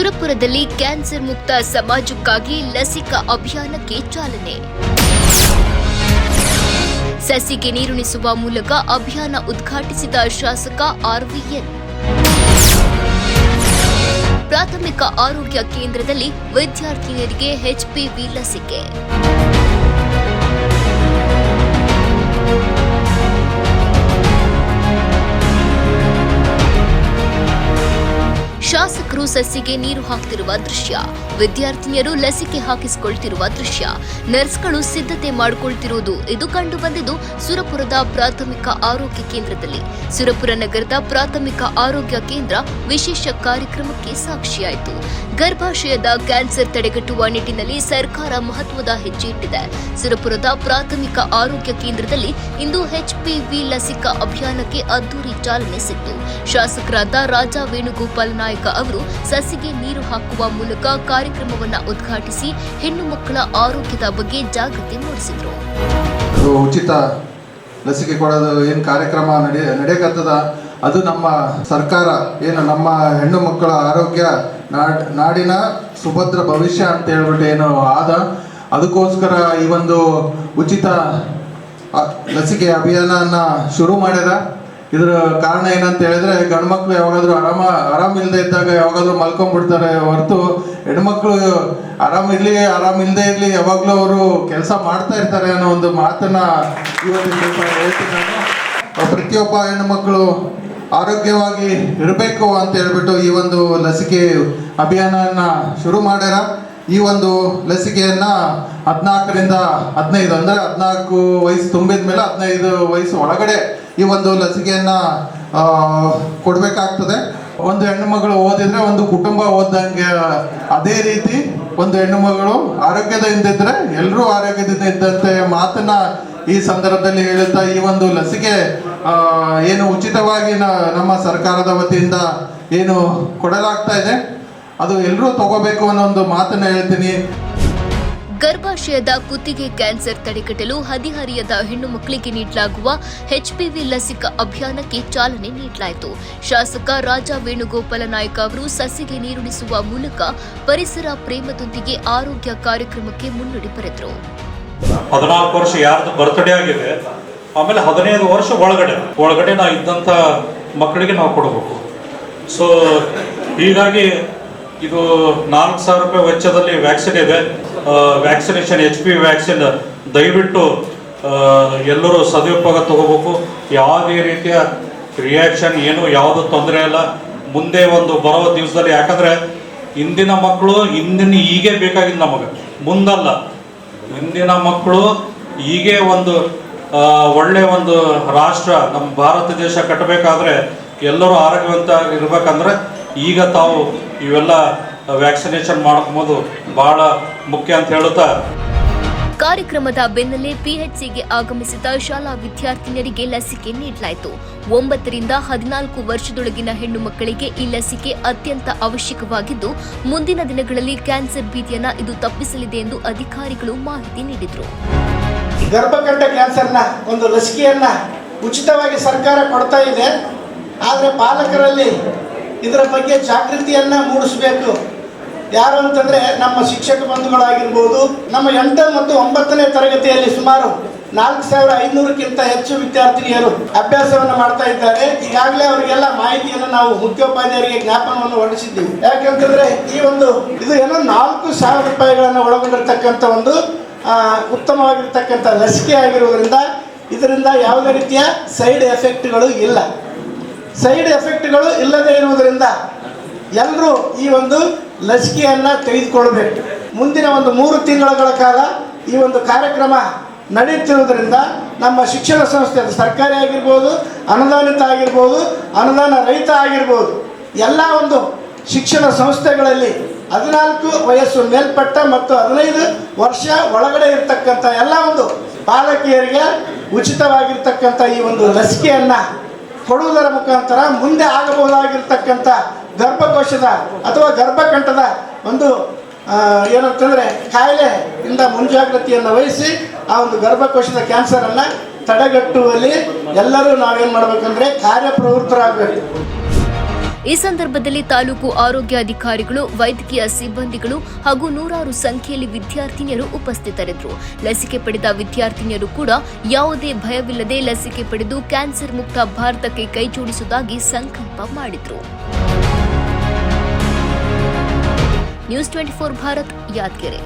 ಸುರಪುರದಲ್ಲಿ cancer ಮುಕ್ತ ಸಮಾಜಕ್ಕಾಗಿ ಲಸಿಕಾ ಅಭಿಯಾನಕ್ಕೆ ಚಾಲನೆ. ಸಸಿಗೆ ನೀರುಣಿಸುವ ಮೂಲಕ ಅಭಿಯಾನ ಉದ್ಘಾಟಿಸಿದ ಶಾಸಕ ಆರ್ವಿಎನ್. ಪ್ರಾಥಮಿಕ ಆರೋಗ್ಯ ಕೇಂದ್ರದಲ್ಲಿ ವಿದ್ಯಾರ್ಥಿನಿಯರಿಗೆ ಎಚ್ಪಿವಿ ಲಸಿಕೆ. ಶಾಸಕರು ಸಸಿಗೆ ನೀರು ಹಾಕ್ತಿರುವ ದೃಶ್ಯ, ವಿದ್ಯಾರ್ಥಿನಿಯರು ಲಸಿಕೆ ಹಾಕಿಸಿಕೊಳ್ತಿರುವ ದೃಶ್ಯ, ನರ್ಸ್ಗಳು ಸಿದ್ಧತೆ ಮಾಡಿಕೊಳ್ತಿರುವುದು ಇದು ಕಂಡು ಬಂದಿದ್ದು ಸುರಪುರದ ಪ್ರಾಥಮಿಕ ಆರೋಗ್ಯ ಕೇಂದ್ರದಲ್ಲಿ. ಸುರಪುರ ನಗರದ ಪ್ರಾಥಮಿಕ ಆರೋಗ್ಯ ಕೇಂದ್ರ ವಿಶೇಷ ಕಾರ್ಯಕ್ರಮಕ್ಕೆ ಸಾಕ್ಷಿಯಾಯಿತು. ಗರ್ಭಾಶಯದ ಕ್ಯಾನ್ಸರ್ ತಡೆಗಟ್ಟುವ ನಿಟ್ಟಿನಲ್ಲಿ ಸರ್ಕಾರ ಮಹತ್ವದ ಹೆಜ್ಜೆ ಇಟ್ಟಿದೆ. ಸುರಪುರದ ಪ್ರಾಥಮಿಕ ಆರೋಗ್ಯ ಕೇಂದ್ರದಲ್ಲಿ ಇಂದು ಎಚ್ಪಿವಿ ಲಸಿಕಾ ಅಭಿಯಾನಕ್ಕೆ ಅದ್ದೂರಿ ಚಾಲನೆ ಸಿಕ್ತು. ಶಾಸಕರಾದ ರಾಜಾ ವೇಣುಗೋಪಾಲ್ ನಾಯಕ ಅವರು ಸಸಿಗೆ ನೀರು ಹಾಕುವ ಮೂಲಕ ಕಾರ್ಯಕ್ರಮವನ್ನು ಉದ್ಘಾಟಿಸಿ ಹೆಣ್ಣು ಮಕ್ಕಳ ಆರೋಗ್ಯದ ಬಗ್ಗೆ ಜಾಗೃತಿ ಮೂಡಿಸಿದರು. ಉಚಿತ ಲಸಿಕೆ ಕೊಡೋದು ಏನು ಕಾರ್ಯಕ್ರಮ ನಡೆಯಕತ್ತದ ಅದು ನಮ್ಮ ಸರ್ಕಾರ ಏನು ನಮ್ಮ ಹೆಣ್ಣು ಮಕ್ಕಳ ಆರೋಗ್ಯ ನಾಡಿನ ಸುಭದ್ರ ಭವಿಷ್ಯ ಅಂತ ಹೇಳ್ಬಿಟ್ಟು ಏನು ಆದ ಅದಕ್ಕೋಸ್ಕರ ಈ ಒಂದು ಉಚಿತ ಲಸಿಕೆ ಅಭಿಯಾನ ಶುರು ಮಾಡ್ಯಾರ. ಇದರ ಕಾರಣ ಏನಂತ ಹೇಳಿದ್ರೆ ಗಂಡು ಮಕ್ಕಳು ಯಾವಾಗಾದ್ರೂ ಆರಾಮಿಲ್ಲದೆ ಇದ್ದಾಗ ಯಾವಾಗಾದ್ರೂ ಮಲ್ಕೊಂಡ್ಬಿಡ್ತಾರೆ ಹೊರತು ಹೆಣ್ಮಕ್ಳು ಆರಾಮಿಲ್ಲದೆ ಇರಲಿ ಯಾವಾಗಲೂ ಅವರು ಕೆಲಸ ಮಾಡ್ತಾ ಇರ್ತಾರೆ ಅನ್ನೋ ಒಂದು ಮಾತನ್ನ ಇವತ್ತಿನ ಹೇಳ್ತೀನಿ ನಾನು. ಪ್ರತಿಯೊಬ್ಬ ಹೆಣ್ಣುಮಕ್ಕಳು ಆರೋಗ್ಯವಾಗಿ ಇರಬೇಕು ಅಂತ ಹೇಳ್ಬಿಟ್ಟು ಈ ಒಂದು ಲಸಿಕೆ ಅಭಿಯಾನನ ಶುರು ಮಾಡ್ಯಾರ. ಈ ಒಂದು ಲಸಿಕೆಯನ್ನ 14ರಿಂದ 15 ಅಂದರೆ 14 ವಯಸ್ಸು ತುಂಬಿದ ಮೇಲೆ 15 ವಯಸ್ಸು ಒಳಗಡೆ ಈ ಒಂದು ಲಸಿಕೆಯನ್ನ ಕೊಡಬೇಕಾಗ್ತದೆ. ಒಂದು ಹೆಣ್ಣು ಮಗಳು ಓದಿದ್ರೆ ಒಂದು ಕುಟುಂಬ ಓದಂಗೆ, ಅದೇ ರೀತಿ ಒಂದು ಹೆಣ್ಣು ಮಗಳು ಆರೋಗ್ಯದಿಂದ ಇದ್ರೆ ಎಲ್ಲರೂ ಆರೋಗ್ಯದಿಂದ ಇದ್ದಂತೆ ಮಾತನ್ನ ಈ ಸಂದರ್ಭದಲ್ಲಿ ಹೇಳುತ್ತಾ ಈ ಒಂದು ಲಸಿಕೆ ಏನು ಉಚಿತವಾಗಿ ನಮ್ಮ ಸರ್ಕಾರದ ವತಿಯಿಂದ ಏನು ಕೊಡಲಾಗ್ತಾ ಇದೆ ಅದು ಎಲ್ಲರೂ ತಗೋಬೇಕು ಅನ್ನೋ ಒಂದು ಮಾತನ್ನ ಹೇಳ್ತೀನಿ. ಗರ್ಭಾಶಯದ ಕುತ್ತಿಗೆ ಕ್ಯಾನ್ಸರ್ ತಡೆಗಟ್ಟಲು ಹದಿಹರಿಯದ ಹೆಣ್ಣು ಮಕ್ಕಳಿಗೆ ನೀಡಲಾಗುವ ಎಚ್ಪಿವಿ ಲಸಿಕಾ ಅಭಿಯಾನಕ್ಕೆ ಚಾಲನೆ ನೀಡಲಾಯಿತು. ಶಾಸಕ ರಾಜಾ ವೇಣುಗೋಪಾಲ ನಾಯಕ ಅವರು ಸಸಿಗೆ ನೀರುಣಿಸುವ ಮೂಲಕ ಪರಿಸರ ಪ್ರೇಮದೊಂದಿಗೆ ಆರೋಗ್ಯ ಕಾರ್ಯಕ್ರಮಕ್ಕೆ ಮುನ್ನುಡಿ ಬರೆದರು. 14 ವರ್ಷ ಯಾರ್ದು ಬರ್ತ್ಡೇ ಆಗಿದೆ, ಆಮೇಲೆ 15 ವರ್ಷ ಒಳಗಡೆ ನಾವು ಇದ್ದಂಥ ಮಕ್ಕಳಿಗೆ ನಾವು ಕೊಡಬೇಕು. ಸೊ ಹೀಗಾಗಿ ಇದು 4,000 ರೂಪಾಯಿ ವೆಚ್ಚದಲ್ಲಿ ವ್ಯಾಕ್ಸಿನ್ ಇದೆ. ವ್ಯಾಕ್ಸಿನೇಷನ್ HPV ವ್ಯಾಕ್ಸಿನ್ ದಯವಿಟ್ಟು ಎಲ್ಲರೂ ಸದುಪಯೋಗ ತಗೋಬೇಕು. ಯಾವುದೇ ರೀತಿಯ ರಿಯಾಕ್ಷನ್ ಏನು ಯಾವುದು ತೊಂದರೆ ಇಲ್ಲ. ಮುಂದೆ ಒಂದು ಬರೋ ದಿವಸದಲ್ಲಿ, ಯಾಕಂದರೆ ಇಂದಿನ ಮಕ್ಕಳು ಹೀಗೆ ಬೇಕಾಗಿದ್ದು ನಮಗೆ, ಮುಂದಲ್ಲ. ಇಂದಿನ ಮಕ್ಕಳು ಹೀಗೆ ಒಂದು ಒಳ್ಳೆ ಒಂದು ರಾಷ್ಟ್ರ ನಮ್ಮ ಭಾರತ ದೇಶ ಕಟ್ಟಬೇಕಾದ್ರೆ ಎಲ್ಲರೂ ಆರೋಗ್ಯವಂತ ಇರಬೇಕಂದ್ರೆ ಈಗ ತಾವು ಇವೆಲ್ಲ ವ್ಯಾಕ್ಸಿನೇಷನ್ ಮಾಡ್ಕೋದು ಬಹಳ ಮುಖ್ಯ ಅಂತ ಹೇಳುತ್ತಾ, ಕಾರ್ಯಕ್ರಮದ ಬೆನ್ನಲ್ಲೇ ಪಿಎಚ್ಸಿಗೆ ಆಗಮಿಸಿದ ಶಾಲಾ ವಿದ್ಯಾರ್ಥಿನಿಯರಿಗೆ ಲಸಿಕೆ ನೀಡಲಾಯಿತು. 9ರಿಂದ 14 ವರ್ಷದೊಳಗಿನ ಹೆಣ್ಣು ಮಕ್ಕಳಿಗೆ ಈ ಲಸಿಕೆ ಅತ್ಯಂತ ಅವಶ್ಯಕವಾಗಿದ್ದು ಮುಂದಿನ ದಿನಗಳಲ್ಲಿ ಕ್ಯಾನ್ಸರ್ ಭೀತಿಯನ್ನ ಇದು ತಪ್ಪಿಸಲಿದೆ ಎಂದು ಅಧಿಕಾರಿಗಳು ಮಾಹಿತಿ ನೀಡಿದರು. ಗರ್ಭಕಂಠ ಕ್ಯಾನ್ಸರ್ನ ಒಂದು ಲಸಿಕೆಯನ್ನ ಉಚಿತವಾಗಿ ಸರ್ಕಾರ ಕೊಡ್ತಾ ಇದೆ. ಆದರೆ ಪಾಲಕರಲ್ಲಿ ಇದರ ಬಗ್ಗೆ ಜಾಗೃತಿಯನ್ನ ಮೂಡಿಸಬೇಕು. ಯಾರು ಅಂತಂದರೆ ನಮ್ಮ ಶಿಕ್ಷಕ ಬಂಧುಗಳಾಗಿರ್ಬೋದು. ನಮ್ಮ 8 ಮತ್ತು 9ನೇ ತರಗತಿಯಲ್ಲಿ ಸುಮಾರು 4,500ಕ್ಕಿಂತ ಹೆಚ್ಚು ವಿದ್ಯಾರ್ಥಿನಿಯರು ಅಭ್ಯಾಸವನ್ನು ಮಾಡ್ತಾ ಇದ್ದಾರೆ. ಈಗಾಗಲೇ ಅವರಿಗೆಲ್ಲ ಮಾಹಿತಿಯನ್ನು ನಾವು ಮುಖ್ಯೋಪಾಧ್ಯಾಯರಿಗೆ ಜ್ಞಾಪನವನ್ನು ಹೊರಡಿಸಿದ್ದೀವಿ. ಯಾಕೆಂತಂದರೆ ಇದು ಏನೋ 4,000 ರೂಪಾಯಿಗಳನ್ನು ಒಳಗೊಂಡಿರ್ತಕ್ಕಂಥ ಒಂದು ಉತ್ತಮವಾಗಿರ್ತಕ್ಕಂಥ ಲಸಿಕೆ ಆಗಿರುವುದರಿಂದ ಇದರಿಂದ ಯಾವುದೇ ರೀತಿಯ ಸೈಡ್ ಎಫೆಕ್ಟ್ಗಳು ಇಲ್ಲ. ಸೈಡ್ ಎಫೆಕ್ಟ್ಗಳು ಇಲ್ಲದೆ ಇರುವುದರಿಂದ ಎಲ್ಲರೂ ಈ ಒಂದು ಲಸಿಕೆಯನ್ನು ತೆಗೆದುಕೊಳ್ಬೇಕು. ಮುಂದಿನ ಒಂದು 3 ತಿಂಗಳ ಕಾಲ ಈ ಒಂದು ಕಾರ್ಯಕ್ರಮ ನಡೆಯುತ್ತಿರುವುದರಿಂದ ನಮ್ಮ ಶಿಕ್ಷಣ ಸಂಸ್ಥೆ, ಸರ್ಕಾರಿ ಆಗಿರ್ಬೋದು, ಅನುದಾನಿತ ಆಗಿರ್ಬೋದು, ಅನುದಾನ ರಹಿತ ಆಗಿರ್ಬೋದು, ಎಲ್ಲ ಒಂದು ಶಿಕ್ಷಣ ಸಂಸ್ಥೆಗಳಲ್ಲಿ 14 ವಯಸ್ಸು ಮೇಲ್ಪಟ್ಟ ಮತ್ತು 15 ವರ್ಷ ಒಳಗಡೆ ಇರತಕ್ಕಂಥ ಎಲ್ಲ ಒಂದು ಬಾಲಕಿಯರಿಗೆ ಉಚಿತವಾಗಿರ್ತಕ್ಕಂಥ ಈ ಒಂದು ಲಸಿಕೆಯನ್ನು ಕೊಡುವುದರ ಮುಖಾಂತರ ಮುಂದೆ ಆಗಬಹುದಾಗಿರ್ತಕ್ಕಂಥ ಗರ್ಭಕೋಶದ ಅಥವಾ ಗರ್ಭಕಂಠದ ಒಂದು ಏನಂತಂದರೆ ಕಾಯಿಲೆಯಿಂದ ಮುಂಜಾಗ್ರತೆಯನ್ನು ವಹಿಸಿ ಆ ಒಂದು ಗರ್ಭಕೋಶದ ಕ್ಯಾನ್ಸರನ್ನು ತಡೆಗಟ್ಟುವಲ್ಲಿ ಎಲ್ಲರೂ ನಾವೇನು ಮಾಡಬೇಕಂದ್ರೆ ಕಾರ್ಯಪ್ರವೃತ್ತರಾಗಬೇಕು. ಈ ಸಂದರ್ಭದಲ್ಲಿ ತಾಲೂಕು ಆರೋಗ್ಯಾಧಿಕಾರಿಗಳು, ವೈದ್ಯಕೀಯ ಸಿಬ್ಬಂದಿಗಳು ಹಾಗೂ ನೂರಾರು ಸಂಖ್ಯೆಯಲ್ಲಿ ವಿದ್ಯಾರ್ಥಿನಿಯರು ಉಪಸ್ಥಿತರಿದ್ದರು. ಲಸಿಕೆ ಪಡೆದ ವಿದ್ಯಾರ್ಥಿನಿಯರು ಕೂಡ ಯಾವುದೇ ಭಯವಿಲ್ಲದೆ ಲಸಿಕೆ ಪಡೆದು ಕ್ಯಾನ್ಸರ್ ಮುಕ್ತ ಭಾರತಕ್ಕೆ ಕೈಜೋಡಿಸುವುದಾಗಿ ಸಂಕಲ್ಪ ಮಾಡಿದರು. ನ್ಯೂಸ್ 24 ಭಾರತ್, ಯಾದಗಿರಿ.